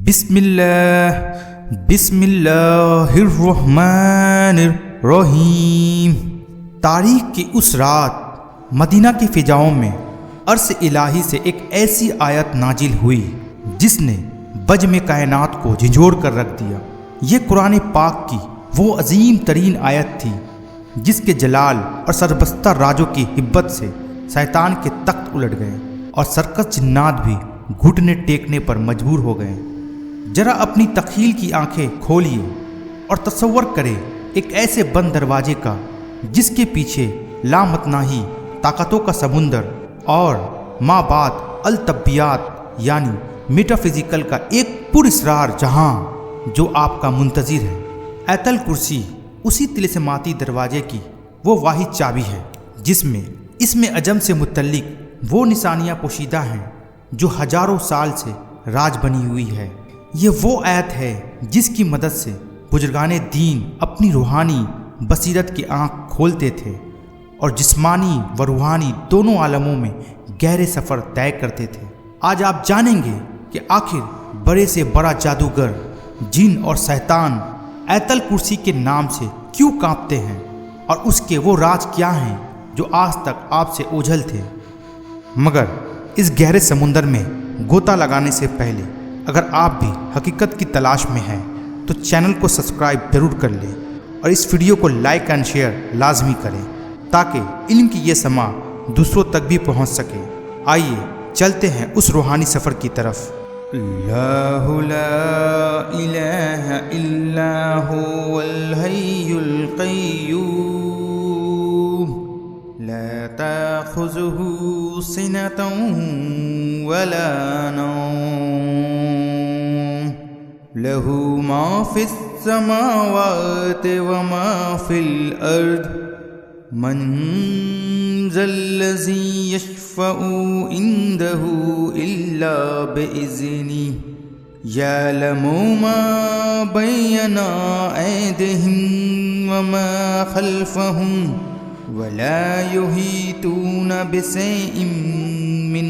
بسم اللہ الرحمن الرحیم۔ تاریخ کی اس رات مدینہ کی فضاؤں میں عرش الہی سے ایک ایسی آیت نازل ہوئی جس نے بجم کائنات کو جھنجھوڑ کر رکھ دیا۔ یہ قرآن پاک کی وہ عظیم ترین آیت تھی جس کے جلال اور سربستہ راجوں کی ہبت سے شیطان کے تخت الٹ گئے اور سرکس جنات بھی گھٹنے ٹیکنے پر مجبور ہو گئے۔ ذرا اپنی تخیل کی آنکھیں کھولیے اور تصور کرے ایک ایسے بند دروازے کا جس کے پیچھے لامتناہی طاقتوں کا سمندر اور ما بعد الطبیات یعنی میٹا فزیکل کا ایک پراسرار جہاں جو آپ کا منتظر ہے۔ آیت الکرسی اسی طلسماتی دروازے کی وہ واحد چابی ہے جس میں اسم عجم سے متعلق وہ نشانیاں پوشیدہ ہیں جو ہزاروں سال سے راج بنی ہوئی ہے۔ یہ وہ آیت ہے جس کی مدد سے بزرگان دین اپنی روحانی بصیرت کی آنکھ کھولتے تھے اور جسمانی و روحانی دونوں عالموں میں گہرے سفر طے کرتے تھے۔ آج آپ جانیں گے کہ آخر بڑے سے بڑا جادوگر جن اور شیطان آیت الکرسی کے نام سے کیوں کانپتے ہیں اور اس کے وہ راز کیا ہیں جو آج تک آپ سے اوجھل تھے۔ مگر اس گہرے سمندر میں غوطہ لگانے سے پہلے اگر آپ بھی حقیقت کی تلاش میں ہیں تو چینل کو سبسکرائب ضرور کر لیں اور اس ویڈیو کو لائک اینڈ شیئر لازمی کریں تاکہ علم کی یہ سماع دوسروں تک بھی پہنچ سکے۔ آئیے چلتے ہیں اس روحانی سفر کی طرف۔ اللہ لا الہ الا هو الحی القیوم لا تأخذه سنة ولا نوم له ما في السماوات وما في الأرض من ذا الذي يشفع عنده إلا بإذنه يعلم ما بين أيديهم وما خلفهم ولا يحيطون بشيء من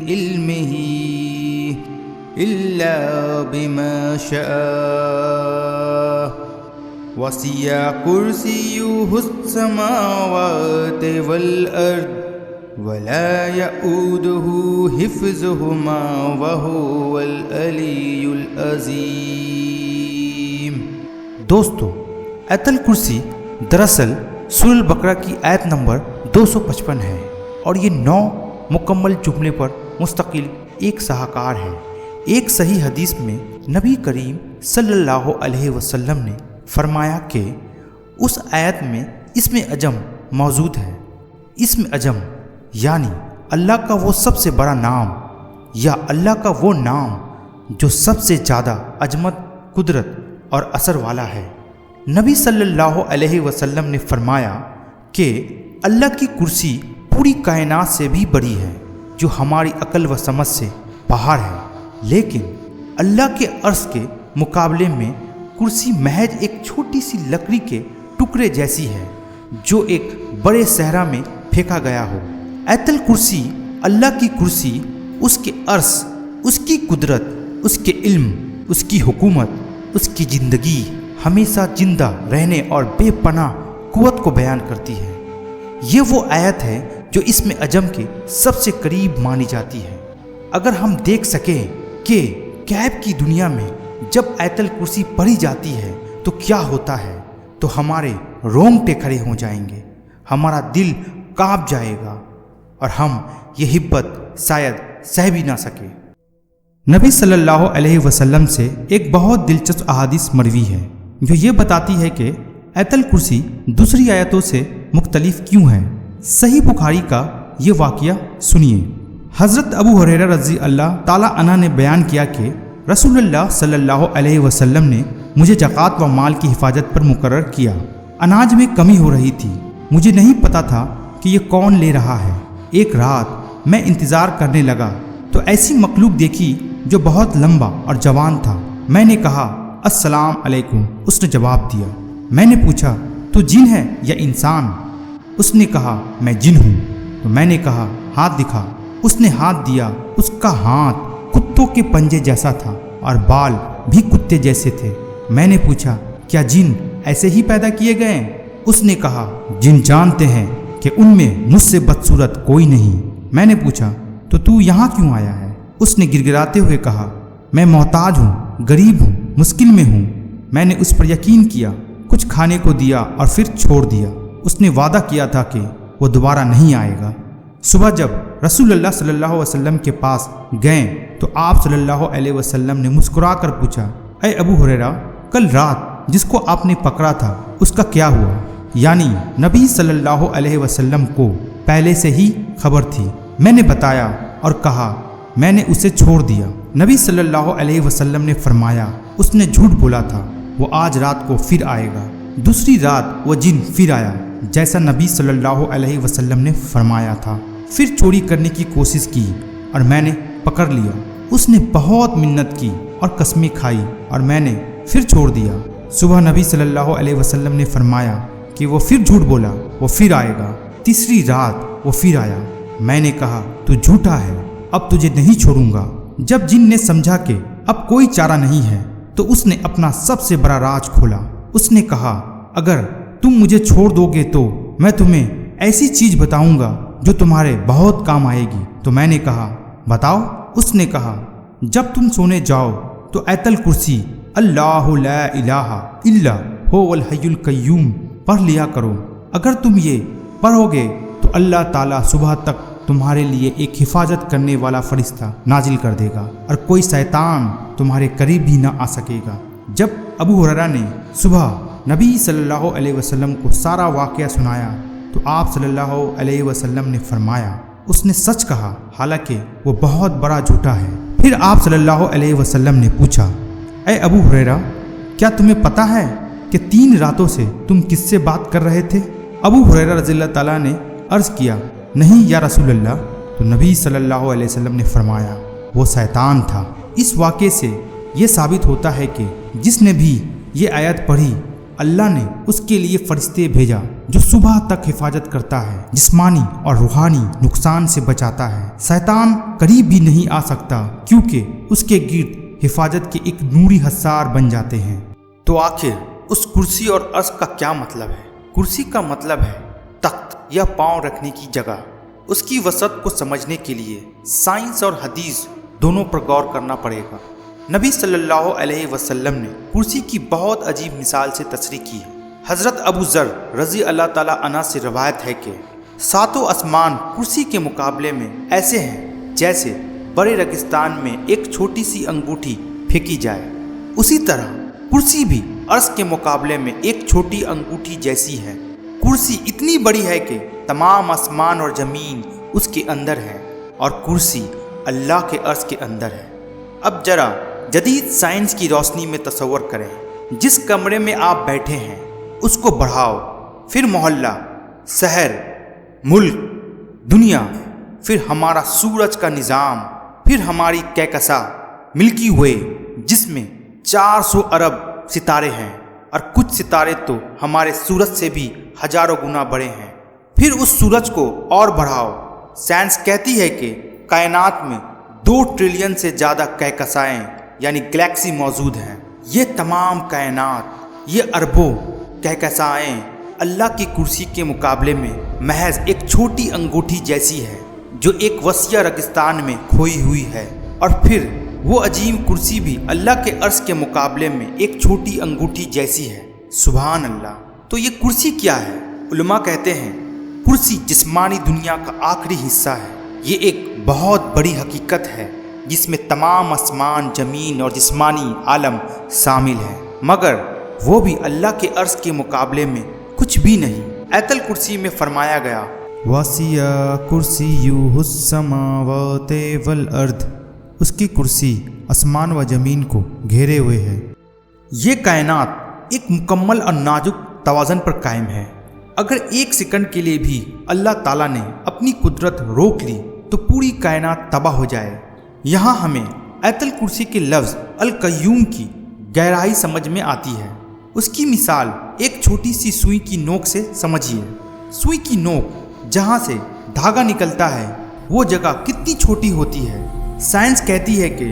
علمه إلا بما شاء وسع كرسيه السماوات والأرض ولا يؤوده حفظهما وهو العلي العظيم۔ دوستو، آیت الکرسی دراصل سورہ البقرہ کی آیت نمبر 255 ہے اور یہ 9 مکمل جملے پر مستقل ایک شاہکار ہے۔ ایک صحیح حدیث میں نبی کریم صلی اللہ علیہ وسلم نے فرمایا کہ اس آیت میں اسم عجم موجود ہے۔ اسم عجم یعنی اللہ کا وہ سب سے بڑا نام یا اللہ کا وہ نام جو سب سے زیادہ عظمت، قدرت اور اثر والا ہے۔ نبی صلی اللہ علیہ وسلم نے فرمایا کہ اللہ کی کرسی پوری کائنات سے بھی بڑی ہے جو ہماری عقل و سمجھ سے باہر ہے، لیکن اللہ کے عرش کے مقابلے میں کرسی محض ایک چھوٹی سی لکڑی کے ٹکڑے جیسی ہے جو ایک بڑے صحرا میں پھینکا گیا ہو۔ آیت الکرسی اللہ کی کرسی اس کے عرش، اس کی قدرت، اس کے علم، اس کی حکومت، اس کی زندگی، ہمیشہ زندہ رہنے اور بے پناہ قوت کو بیان کرتی ہے۔ یہ وہ آیت ہے جو اسم عجم کے سب سے قریب مانی جاتی ہے۔ اگر ہم دیکھ سکیں کہ غیب کی دنیا میں جب آیت الکرسی پڑھی جاتی ہے تو کیا ہوتا ہے تو ہمارے رونگٹے کھڑے ہو جائیں گے، ہمارا دل کانپ جائے گا اور ہم یہ ہبت شاید سہ بھی نہ سکے۔ نبی صلی اللہ علیہ وسلم سے ایک بہت دلچسپ احادیث مروی ہے جو یہ بتاتی ہے کہ آیت الکرسی دوسری آیتوں سے مختلف کیوں ہے۔ صحیح بخاری کا یہ واقعہ سنیے۔ حضرت ابو ہریرہ رضی اللہ تعالیٰ عنہ نے بیان کیا کہ رسول اللہ صلی اللہ علیہ وسلم نے مجھے زکوٰۃ و مال کی حفاظت پر مقرر کیا۔ اناج میں کمی ہو رہی تھی، مجھے نہیں پتا تھا کہ یہ کون لے رہا ہے۔ ایک رات میں انتظار کرنے لگا تو ایسی مخلوق دیکھی جو بہت لمبا اور جوان تھا۔ میں نے کہا السلام علیکم، اس نے جواب دیا۔ میں نے پوچھا تو جن ہے یا انسان؟ اس نے کہا میں جن ہوں۔ تو میں نے کہا ہاتھ دکھا۔ اس نے ہاتھ دیا، اس کا ہاتھ کتوں کے پنجے جیسا تھا اور بال بھی کتے جیسے تھے۔ میں نے پوچھا کیا جن ایسے ہی پیدا کیے گئے ہیں؟ اس نے کہا جن جانتے ہیں کہ ان میں مجھ سے بدصورت کوئی نہیں۔ میں نے پوچھا تو یہاں کیوں آیا ہے؟ اس نے گڑگڑاتے ہوئے کہا میں محتاج ہوں، غریب ہوں، مشکل میں ہوں۔ میں نے اس پر یقین کیا، کچھ کھانے کو دیا اور پھر چھوڑ دیا۔ اس نے وعدہ کیا تھا کہ وہ دوبارہ نہیں آئے گا۔ صبح جب رسول اللہ صلی اللہ علیہ وسلم کے پاس گئے تو آپ صلی اللہ علیہ وسلم نے مسکرا کر پوچھا اے ابو ہریرہ، کل رات جس کو آپ نے پکڑا تھا اس کا کیا ہوا؟ یعنی نبی صلی اللہ علیہ وسلم کو پہلے سے ہی خبر تھی۔ میں نے بتایا اور کہا میں نے اسے چھوڑ دیا۔ نبی صلی اللہ علیہ وسلم نے فرمایا اس نے جھوٹ بولا تھا، وہ آج رات کو پھر آئے گا۔ دوسری رات وہ جن پھر آیا جیسا نبی صلی اللہ علیہ وسلم نے فرمایا تھا۔ پھر چوری کرنے کی کوشش کی اور میں نے پکڑ لیا۔ اس نے بہت منت کی اور قسمیں کھائی اور میں نے پھر چھوڑ دیا۔ صبح نبی صلی اللہ علیہ وسلم نے فرمایا کہ وہ پھر جھوٹ بولا، وہ پھر آئے گا۔ تیسری رات وہ پھر آیا۔ میں نے کہا تو جھوٹا ہے، اب تجھے نہیں چھوڑوں گا۔ جب جن نے سمجھا کہ اب کوئی چارہ نہیں ہے تو اس نے اپنا سب سے بڑا راز کھولا۔ اس نے کہا اگر تم مجھے چھوڑ دو گے تو میں تمہیں ایسی چیز بتاؤں گا جو تمہارے بہت کام آئے گی۔ تو میں نے کہا بتاؤ۔ اس نے کہا جب تم سونے جاؤ تو آیت الکرسی اللہ لا الہ الا هو الحی القیوم پڑھ لیا کرو۔ اگر تم یہ پڑھو گے تو اللہ تعالیٰ صبح تک تمہارے لیے ایک حفاظت کرنے والا فرشتہ نازل کر دے گا اور کوئی شیطان تمہارے قریب بھی نہ آ سکے گا۔ جب ابو ہریرہ نے صبح نبی صلی اللہ علیہ وسلم کو سارا واقعہ سنایا تو آپ صلی اللہ علیہ وسلم نے فرمایا اس نے سچ کہا، حالانکہ وہ بہت بڑا جھوٹا ہے۔ پھر آپ صلی اللہ علیہ وسلم نے پوچھا اے ابو ہریرہ، کیا تمہیں پتہ ہے کہ 3 راتوں سے تم کس سے بات کر رہے تھے؟ ابو ہریرہ رضی اللہ تعالیٰ نے عرض کیا نہیں یا رسول اللہ۔ تو نبی صلی اللہ علیہ وسلم نے فرمایا وہ شیطان تھا۔ اس واقعے سے یہ ثابت ہوتا ہے کہ جس نے بھی یہ آیت پڑھی اللہ نے اس کے لیے فرشتے بھیجا جو صبح تک حفاظت کرتا ہے، جسمانی اور روحانی نقصان سے بچاتا ہے۔ شیطان قریب بھی نہیں آ سکتا کیونکہ اس کے گرد حفاظت کے ایک نوری حصار بن جاتے ہیں۔ تو آخر اس کرسی اور عرش کا کیا مطلب ہے؟ کرسی کا مطلب ہے تخت یا پاؤں رکھنے کی جگہ۔ اس کی وسعت کو سمجھنے کے لیے سائنس اور حدیث دونوں پر غور کرنا پڑے گا۔ نبی صلی اللہ علیہ وسلم نے کرسی کی بہت عجیب مثال سے تشریح کی ہے۔ حضرت ابو ذر رضی اللہ تعالیٰ عنہ سے روایت ہے کہ 7 آسمان کرسی کے مقابلے میں ایسے ہیں جیسے بڑے ریگستان میں ایک چھوٹی سی انگوٹھی پھینکی جائے، اسی طرح کرسی بھی عرش کے مقابلے میں ایک چھوٹی انگوٹھی جیسی ہے۔ کرسی اتنی بڑی ہے کہ تمام آسمان اور زمین اس کے اندر ہے اور کرسی اللہ کے عرش کے اندر ہے۔ اب ذرا جدید سائنس کی روشنی میں تصور کریں، جس کمرے میں آپ بیٹھے ہیں اس کو بڑھاؤ، پھر محلہ، شہر، ملک، دنیا، پھر ہمارا سورج کا نظام، پھر ہماری کہکشاں ملکی وے جس میں 400 ارب ستارے ہیں اور کچھ ستارے تو ہمارے سورج سے بھی ہزاروں گنا بڑے ہیں۔ پھر اس سورج کو اور بڑھاؤ۔ سائنس کہتی ہے کہ کائنات میں 2 ٹریلین سے زیادہ کہکشائیں یعنی گلیکسی موجود ہیں۔ یہ تمام کائنات، یہ اربوں کہکشائیں اللہ کی کرسی کے مقابلے میں محض ایک چھوٹی انگوٹھی جیسی ہے جو ایک وسیع ریگستان میں کھوئی ہوئی ہے، اور پھر وہ عظیم کرسی بھی اللہ کے عرش کے مقابلے میں ایک چھوٹی انگوٹھی جیسی ہے۔ سبحان اللہ۔ تو یہ کرسی کیا ہے؟ علماء کہتے ہیں کرسی جسمانی دنیا کا آخری حصہ ہے۔ یہ ایک بہت بڑی حقیقت ہے جس میں تمام آسمان، زمین اور جسمانی عالم شامل ہیں، مگر وہ بھی اللہ کے عرش کے مقابلے میں کچھ بھی نہیں۔ آیت الکرسی میں فرمایا گیا وَسِعَ كُرْسِيُّهُ السَّمَاوَاتِ وَالْأَرْضِ، اس کی کرسی آسمان و زمین کو گھیرے ہوئے ہے۔ یہ کائنات ایک مکمل اور نازک توازن پر قائم ہے۔ اگر 1 سیکنڈ کے لیے بھی اللہ تعالیٰ نے اپنی قدرت روک لی تو پوری کائنات تباہ ہو جائے۔ یہاں ہمیں آیت الکرسی کے لفظ القیوم کی گہرائی سمجھ میں آتی ہے۔ اس کی مثال ایک چھوٹی سی سوئی کی نوک سے سمجھیے۔ سوئی کی نوک جہاں سے دھاگا نکلتا ہے وہ جگہ کتنی چھوٹی ہوتی ہے۔ سائنس کہتی ہے کہ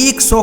100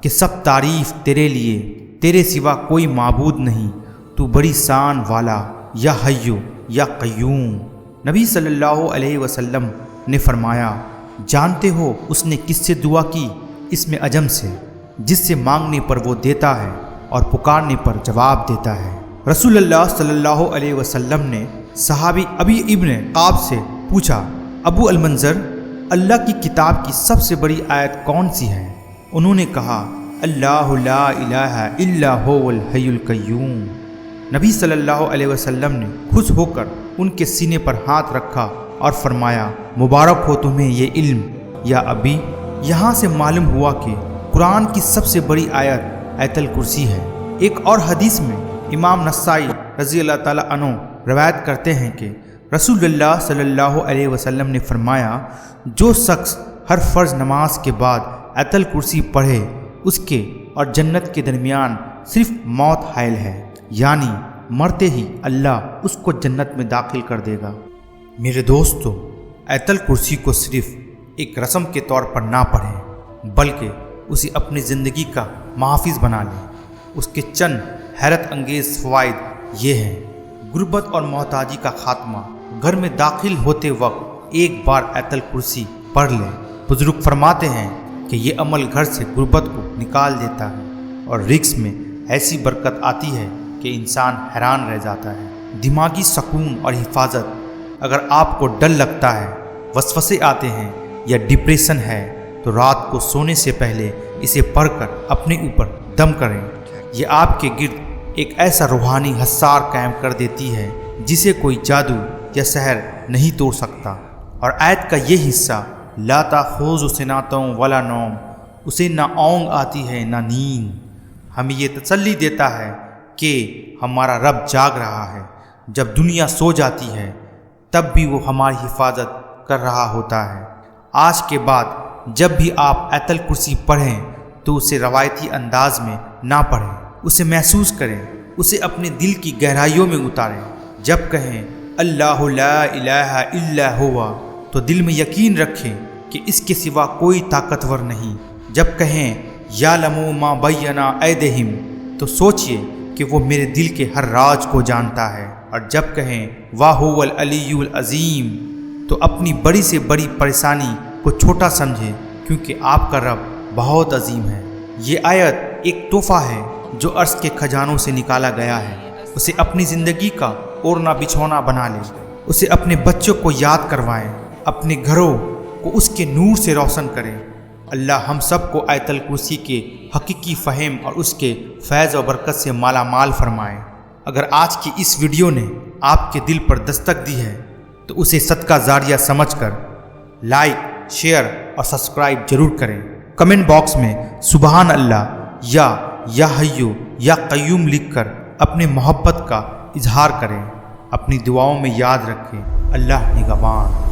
کہ سب تعریف تیرے لیے، تیرے سوا کوئی معبود نہیں، تو بڑی شان والا یا حیو یا قیوم۔ نبی صلی اللہ علیہ وسلم نے فرمایا، جانتے ہو اس نے کس سے دعا کی؟ اس میں عجم سے، جس سے مانگنے پر وہ دیتا ہے اور پکارنے پر جواب دیتا ہے۔ رسول اللہ صلی اللہ علیہ وسلم نے صحابی ابی ابن قاب سے پوچھا، ابو المنذر، اللہ کی کتاب کی سب سے بڑی آیت کون سی ہے؟ انہوں نے کہا، اللہ لا الہ الا هو الحی القیوم۔ نبی صلی اللہ علیہ وسلم نے خوش ہو کر ان کے سینے پر ہاتھ رکھا اور فرمایا، مبارک ہو تمہیں یہ علم یا ابی۔ یہاں سے معلوم ہوا کہ قرآن کی سب سے بڑی آیت آیت الکرسی ہے۔ ایک اور حدیث میں امام نسائی رضی اللہ تعالیٰ عنہ روایت کرتے ہیں کہ رسول اللہ صلی اللہ علیہ وسلم نے فرمایا، جو شخص ہر فرض نماز کے بعد آیت الکرسی پڑھے، اس کے اور جنت کے درمیان صرف موت حائل ہے، یعنی مرتے ہی اللہ اس کو جنت میں داخل کر دے گا۔ میرے دوستو، آیت الکرسی کو صرف ایک رسم کے طور پر نہ پڑھیں، بلکہ اسے اپنی زندگی کا محافظ بنا لیں۔ اس کے چند حیرت انگیز فوائد یہ ہیں: غربت اور محتاجی کا خاتمہ، گھر میں داخل ہوتے وقت ایک بار آیت الکرسی پڑھ لیں۔ بزرگ فرماتے ہیں کہ یہ عمل گھر سے غربت کو نکال دیتا ہے اور رزق میں ایسی برکت آتی ہے کہ انسان حیران رہ جاتا ہے۔ دماغی سکون اور حفاظت، اگر آپ کو ڈر لگتا ہے، وسوسے آتے ہیں یا ڈپریشن ہے تو رات کو سونے سے پہلے اسے پڑھ کر اپنے اوپر دم کریں۔ یہ آپ کے گرد ایک ایسا روحانی حصار قائم کر دیتی ہے جسے کوئی جادو یا سحر نہیں توڑ سکتا۔ اور آیت کا یہ حصہ، لا تاخذہ سنۃ ولا نوم، اسے نہ اونگ آتی ہے نہ نیند، ہمیں یہ تسلی دیتا ہے کہ ہمارا رب جاگ رہا ہے۔ جب دنیا سو جاتی ہے تب بھی وہ ہماری حفاظت کر رہا ہوتا ہے۔ آج کے بعد جب بھی آپ آیت الکرسی پڑھیں تو اسے روایتی انداز میں نہ پڑھیں، اسے محسوس کریں، اسے اپنے دل کی گہرائیوں میں اتاریں۔ جب کہیں اللہ لا الہ الا ہوا تو دل میں یقین رکھیں کہ اس کے سوا کوئی طاقتور نہیں۔ جب کہیں یعلم ما بین ایدیہم تو سوچئے کہ وہ میرے دل کے ہر راز کو جانتا ہے۔ اور جب کہیں وَهُوَ الْعَلِيُّ الْعَظِيمُ تو اپنی بڑی سے بڑی پریشانی کو چھوٹا سمجھیں، کیونکہ آپ کا رب بہت عظیم ہے۔ یہ آیت ایک تحفہ ہے جو عرش کے خزانوں سے نکالا گیا ہے۔ اسے اپنی زندگی کا اوڑھنا بچھونا بنا لیں، اسے اپنے بچوں کو یاد کروائیں، اپنے گھروں کو اس کے نور سے روشن کریں۔ اللہ ہم سب کو آیت الکرسی کے حقیقی فہم اور اس کے فیض و برکت سے مالا مال فرمائے۔ اگر آج کی اس ویڈیو نے آپ کے دل پر دستک دی ہے تو اسے صدقہ جاریہ سمجھ کر لائک، شیئر اور سبسکرائب ضرور کریں۔ کمنٹ باکس میں سبحان اللہ یا حیو یا قیوم لکھ کر اپنے محبت کا اظہار کریں۔ اپنی دعاؤں میں یاد رکھیں۔ اللہ نگہبان۔